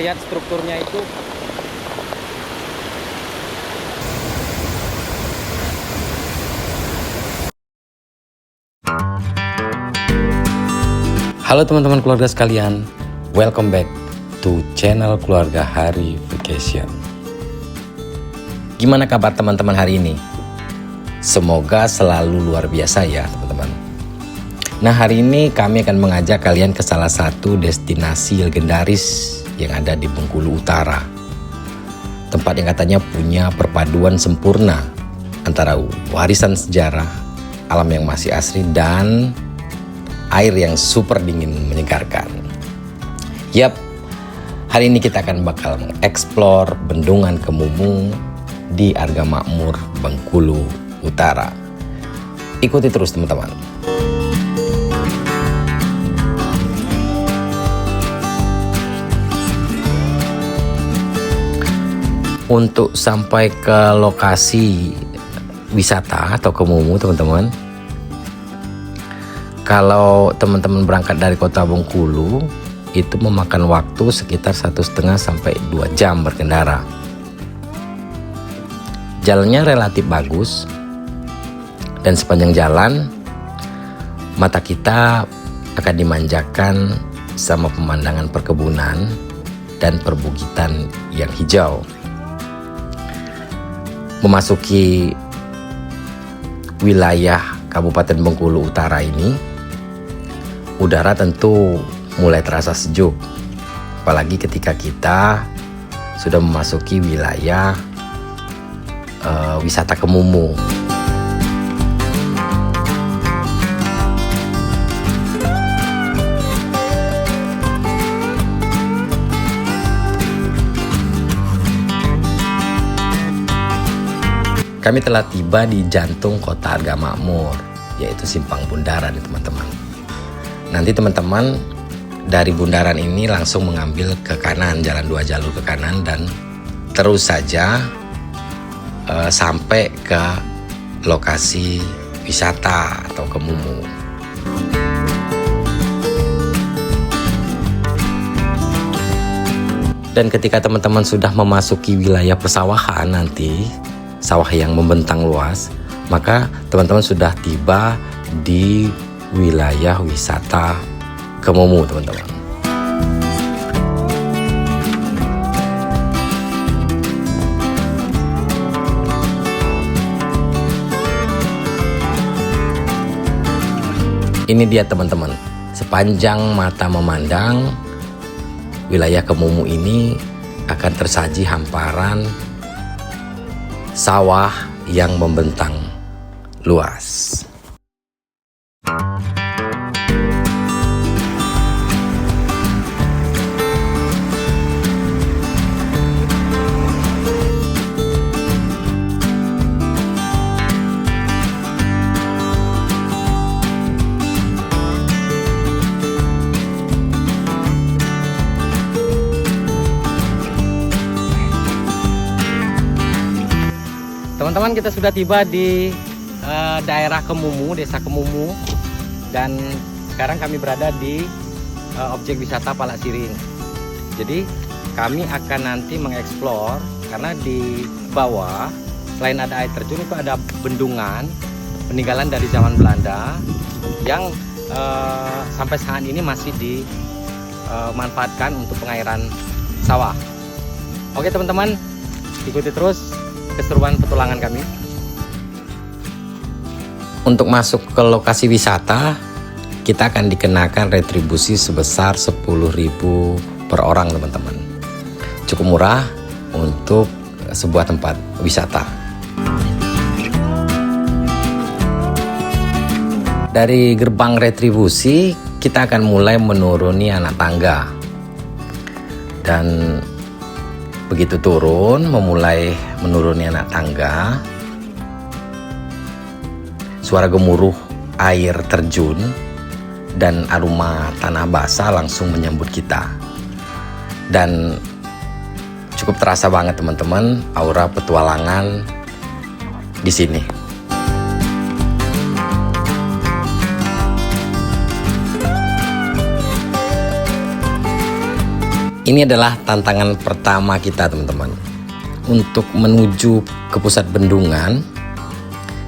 lihat strukturnya itu. Halo teman-teman keluarga sekalian, welcome back to channel keluarga Hari Vacation. Gimana kabar teman-teman hari ini? Semoga selalu luar biasa ya teman-teman. Nah, hari ini kami akan mengajak kalian ke salah satu destinasi legendaris yang ada di Bengkulu Utara. Tempat yang katanya punya perpaduan sempurna antara warisan sejarah, alam yang masih asri, dan air yang super dingin menyegarkan. Yap, hari ini kita akan bakal mengeksplor Bendungan Kemumu di Arga Makmur, Bengkulu Utara. Ikuti terus teman-teman. Untuk sampai ke lokasi wisata atau Kemumu teman-teman, kalau teman-teman berangkat dari kota Bengkulu, itu memakan waktu sekitar 1,5 sampai 2 jam berkendara. Jalannya relatif bagus, dan sepanjang jalan mata kita akan dimanjakan sama pemandangan perkebunan dan perbukitan yang hijau. Memasuki wilayah Kabupaten Bengkulu Utara ini, udara tentu mulai terasa sejuk, apalagi ketika kita sudah memasuki wilayah wisata Kemumu. Kami telah tiba di jantung kota Arga Makmur, yaitu Simpang Bundaran teman-teman. Nanti teman-teman dari bundaran ini langsung mengambil ke kanan, jalan 2 jalur ke kanan, dan terus saja sampai ke lokasi wisata atau Kemumu. Dan ketika teman-teman sudah memasuki wilayah persawahan nanti, sawah yang membentang luas, maka teman-teman sudah tiba di wilayah wisata Kemumu teman-teman. Ini dia teman-teman, sepanjang mata memandang, wilayah Kemumu ini akan tersaji hamparan sawah yang membentang luas. Teman-teman, kita sudah tiba di daerah Kemumu, desa Kemumu, dan sekarang kami berada di objek wisata Palak Siring. Jadi kami akan nanti mengeksplor, karena di bawah selain ada air terjun itu ada bendungan peninggalan dari zaman Belanda yang sampai saat ini masih dimanfaatkan untuk pengairan sawah. Oke teman-teman, ikuti terus keseruan petualangan kami. Untuk masuk ke lokasi wisata, kita akan dikenakan retribusi sebesar 10.000 per orang teman-teman. Cukup murah untuk sebuah tempat wisata. Dari gerbang retribusi, kita akan mulai menuruni anak tangga. Dan begitu turun, memulai menuruni anak tangga, suara gemuruh air terjun dan aroma tanah basah langsung menyambut kita. Dan cukup terasa banget teman-teman aura petualangan di sini. Ini adalah tantangan pertama kita teman-teman. Untuk menuju ke pusat bendungan,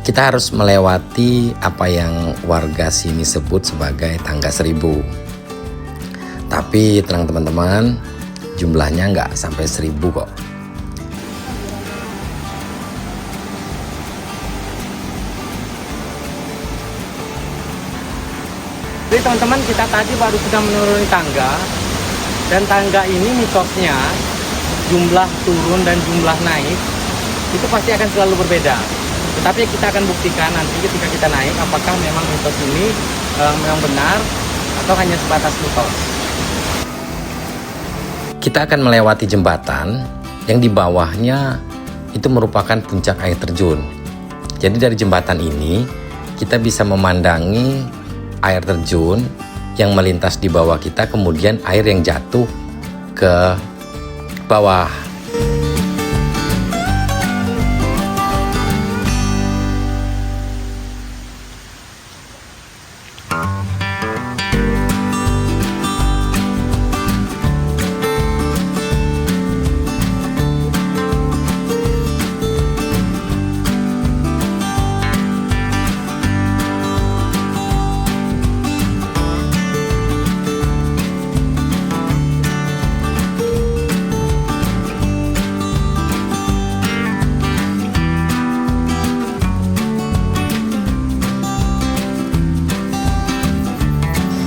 kita harus melewati apa yang warga sini sebut sebagai tangga 1000. Tapi tenang teman-teman, jumlahnya nggak sampai 1000 kok. Jadi teman-teman, kita tadi baru sudah menuruni tangga, dan tangga ini mitosnya jumlah turun dan jumlah naik itu pasti akan selalu berbeda. Tetapi kita akan buktikan nanti ketika kita naik apakah memang mitos ini memang benar atau hanya sebatas mitos. Kita akan melewati jembatan yang di bawahnya itu merupakan puncak air terjun. Jadi dari jembatan ini kita bisa memandangi air terjun yang melintas di bawah kita, kemudian air yang jatuh ke bawah.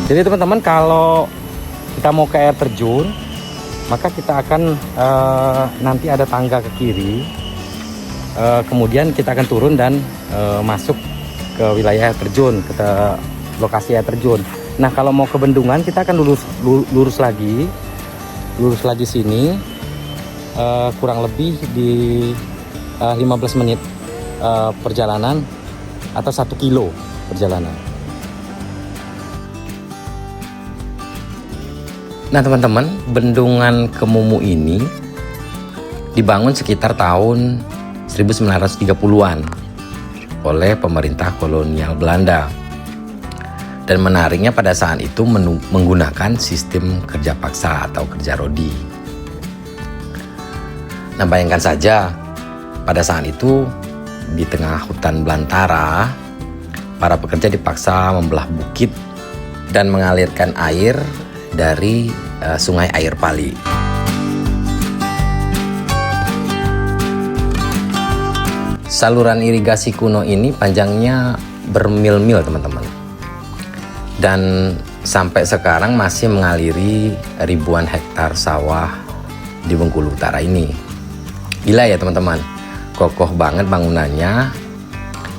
Jadi teman-teman, kalau kita mau ke air terjun, maka kita akan nanti ada tangga ke kiri, kemudian kita akan turun dan masuk ke wilayah air terjun, ke lokasi air terjun. Nah, kalau mau ke bendungan kita akan lurus lagi sini, kurang lebih di 15 menit perjalanan atau 1 kilo perjalanan. Nah teman-teman, bendungan Kemumu ini dibangun sekitar tahun 1930-an oleh pemerintah kolonial Belanda. Dan menariknya pada saat itu menggunakan sistem kerja paksa atau kerja rodi. Nah bayangkan saja, pada saat itu di tengah hutan belantara, para pekerja dipaksa membelah bukit dan mengalirkan air dari sungai Air Pali. Saluran irigasi kuno ini panjangnya bermil-mil teman-teman, dan sampai sekarang masih mengaliri ribuan hektar sawah di Bengkulu Utara ini. Gila ya teman-teman, kokoh banget bangunannya,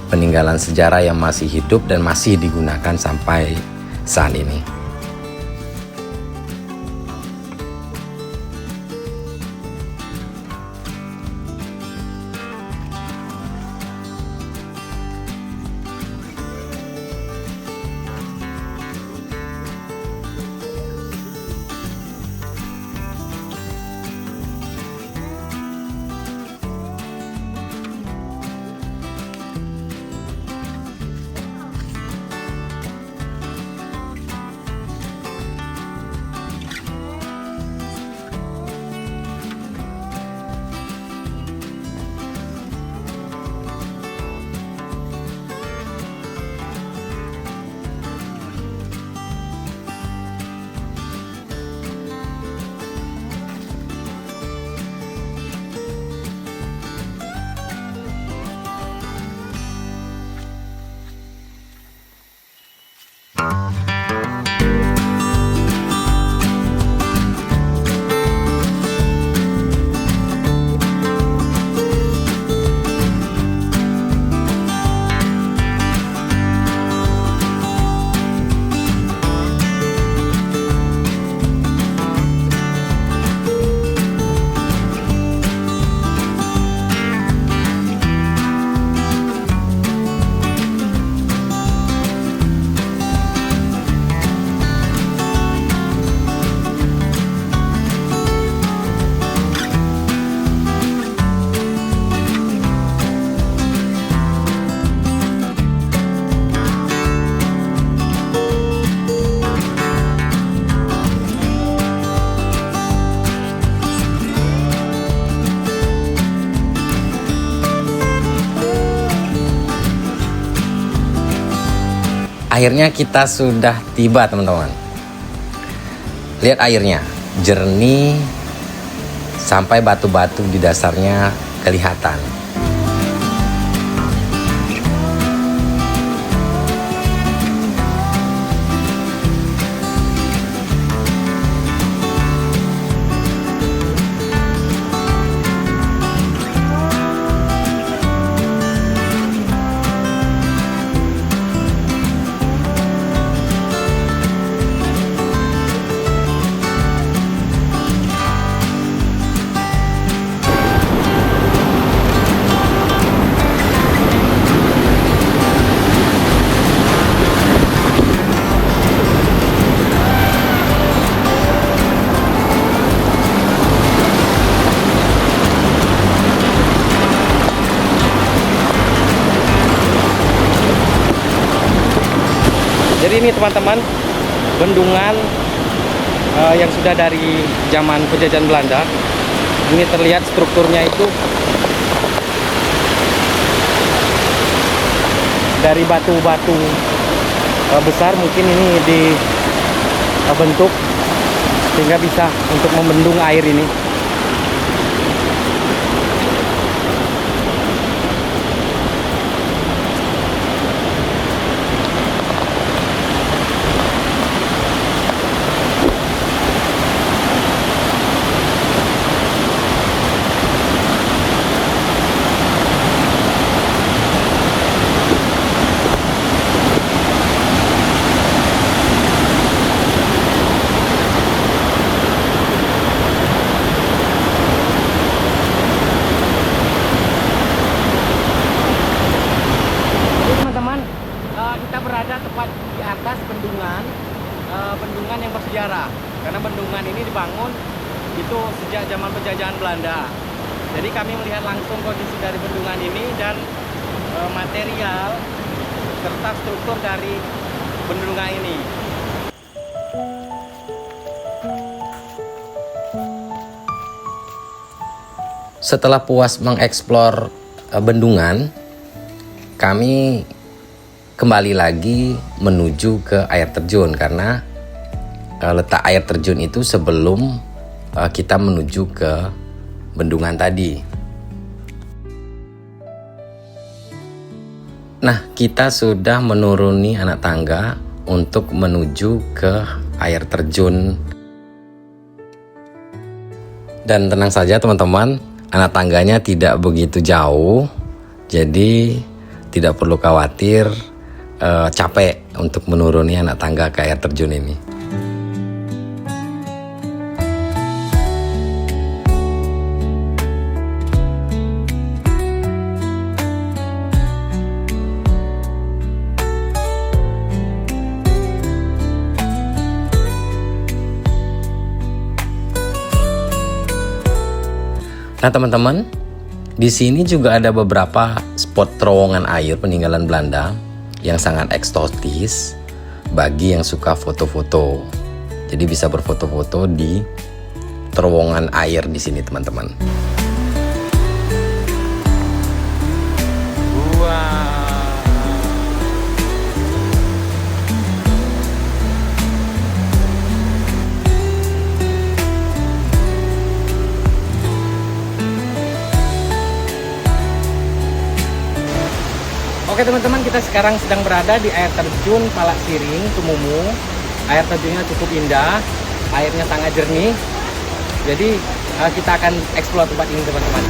peninggalan sejarah yang masih hidup dan masih digunakan sampai saat ini. Akhirnya kita sudah tiba teman-teman. Lihat airnya, jernih sampai batu-batu di dasarnya kelihatan. Jadi ini teman-teman, bendungan yang sudah dari zaman penjajahan Belanda. Ini terlihat strukturnya itu dari batu-batu besar, mungkin ini dibentuk sehingga bisa untuk membendung air ini. Kita berada tepat di atas bendungan yang bersejarah, karena bendungan ini dibangun itu sejak zaman penjajahan Belanda. Jadi kami melihat langsung kondisi dari bendungan ini dan material serta struktur dari bendungan ini. Setelah puas mengeksplor bendungan, kami kembali lagi menuju ke air terjun, karena letak air terjun itu sebelum kita menuju ke bendungan tadi. Nah, kita sudah menuruni anak tangga untuk menuju ke air terjun. Dan tenang saja teman-teman, anak tangganya tidak begitu jauh, jadi tidak perlu khawatir capek untuk menuruni anak tangga ke air terjun ini. Nah teman-teman, di sini juga ada beberapa spot terowongan air peninggalan Belanda yang sangat eksotis bagi yang suka foto-foto. Jadi bisa berfoto-foto di terowongan air di sini teman-teman. Oke teman-teman, kita sekarang sedang berada di air terjun Palak Siring, Tumumu. Air terjunnya cukup indah, airnya sangat jernih. Jadi kita akan eksplor tempat ini teman-teman.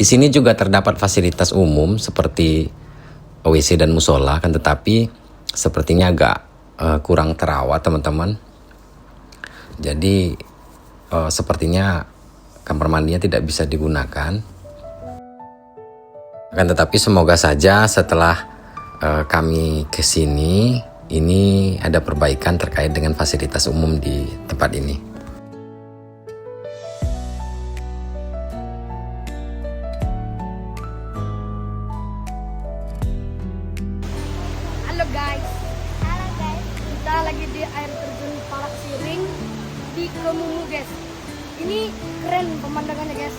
Di sini juga terdapat fasilitas umum seperti WC dan musola, kan tetapi sepertinya agak kurang terawat teman-teman. Jadi sepertinya kamar mandinya tidak bisa digunakan. Akan tetapi semoga saja setelah kami ke sini ini ada perbaikan terkait dengan fasilitas umum di tempat ini. Halo guys. Halo guys. Kita lagi di air terjun Palak Siring di Kemumu guys. Ini keren pemandangannya guys.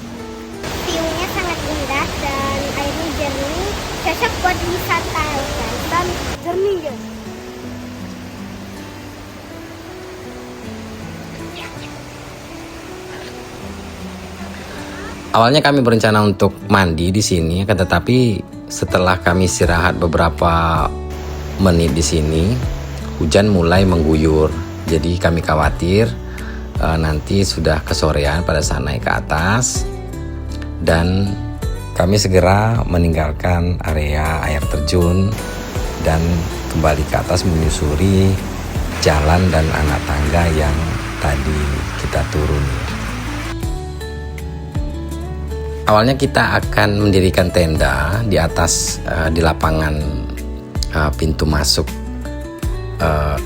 View-nya sangat indah dan airnya jernih, cocok buat wisata guys. Dan jernih guys. Awalnya kami berencana untuk mandi di sini, akan tetapi setelah kami istirahat beberapa menit di sini, hujan mulai mengguyur. Jadi kami khawatir nanti sudah kesorean pada saat naik ke atas, dan kami segera meninggalkan area air terjun dan kembali ke atas menyusuri jalan dan anak tangga yang tadi kita turuni. Awalnya kita akan mendirikan tenda di atas di lapangan pintu masuk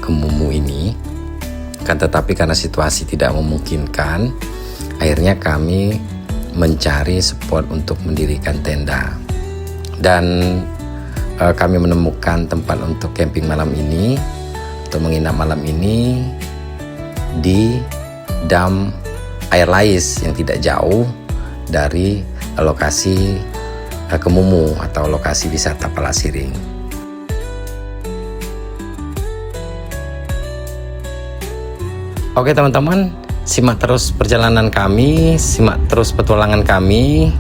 Kemumu ini, kan tetapi karena situasi tidak memungkinkan, akhirnya kami mencari spot untuk mendirikan tenda, dan kami menemukan tempat untuk camping malam ini, untuk menginap malam ini di dam air lais yang tidak jauh dari lokasi Kemumu atau lokasi wisata Palak Siring. Oke teman-teman, simak terus perjalanan kami, simak terus petualangan kami,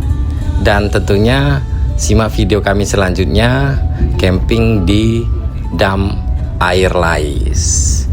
dan tentunya simak video kami selanjutnya camping di dam air lais.